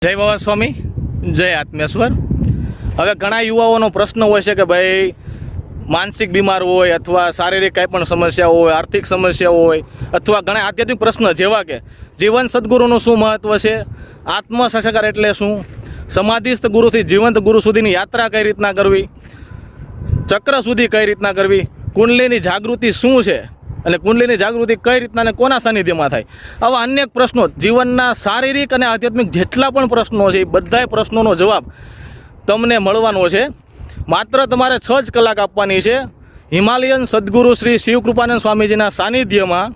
જય બાબા સ્વામી, જય આત્મેશ્વર। હવે ઘણા યુવાઓનો પ્રશ્ન હોય છે કે ભાઈ માનસિક બીમાર હોય અથવા શારીરિક કંઈ પણ સમસ્યાઓ હોય, આર્થિક સમસ્યાઓ હોય અથવા ઘણા આધ્યાત્મિક પ્રશ્ન જેવા કે જીવન સદગુરુનું શું મહત્ત્વ છે, આત્મ સંસ્કાર એટલે શું, સમાધિસ્થ ગુરુથી જીવંત ગુરુ સુધીની યાત્રા કઈ રીતના કરવી, ચક્ર સુધી કઈ રીતના કરવી, કુંડલીની જાગૃતિ શું છે અને કુંડલીની જાગૃતિ કઈ રીતના અને કોના સાનિધ્યમાં થાય, આવા અનેક પ્રશ્નો જીવનના શારીરિક અને આધ્યાત્મિક જેટલા પણ પ્રશ્નો છે એ બધાય પ્રશ્નોનો જવાબ તમને મળવાનો છે। માત્ર તમારે 6 જ કલાક આપવાની છે હિમાલયન સદગુરુ શ્રી શિવકૃપાનંદ સ્વામીજીના સાનિધ્યમાં,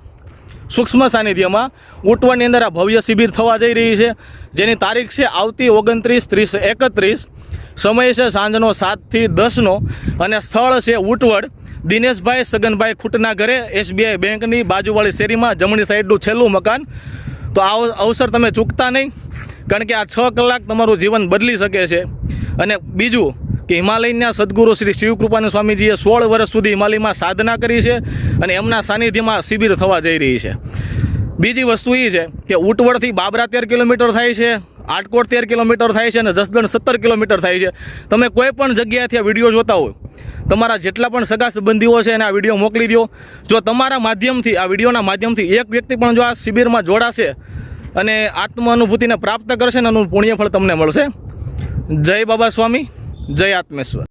સૂક્ષ્મ સાનિધ્યમાં ઉટવણની અંદર આ ભવ્ય શિબિર થવા જઈ રહી છે, જેની તારીખ છે આવતી 29, 30, 31, સમય છે સાંજનો 7 થી 10નો અને સ્થળ છે ઉટવડ, દિનેશભાઈ સગનભાઈ ખૂટના ઘરે, SBI બેંકની બાજુવાળી શેરીમાં, જમણી સાઈડનું છેલ્લું મકાન। તો આ અવસર તમે ચૂકતા નહીં, કારણ કે આ 6 કલાક તમારું જીવન બદલી શકે છે। અને બીજું કે હિમાલયના સદગુરુ શ્રી શિવકૃપાનંદ સ્વામીજીએ 16 વર્ષ સુધી હિમાલયમાં સાધના કરી છે અને એમના સાનિધ્યમાં શિબિર થવા જઈ રહી છે। બીજી વસ્તુ એ છે કે ઉટવડથી બાબરા 13 કિલોમીટર થાય છે, આટકોટ 13 કિલોમીટર થાય છે અને જસદણ 17 કિલોમીટર થાય છે। તમે કોઈ પણ જગ્યાએથી આ વિડીયો જોતા હોય, તમારા જેટલા પણ સગા સંબંધીઓ છે એને આ વિડીયો મોકલી દો। જો તમારા માધ્યમથી, આ વિડીયોના માધ્યમથી એક વ્યક્તિ પણ જો આ શિબિરમાં જોડાશે અને આત્મ અનુભૂતિને પ્રાપ્ત કરશે ને એનું પુણ્યફળ તમને મળશે। જય બાબા સ્વામી, જય આત્મેશ્વર।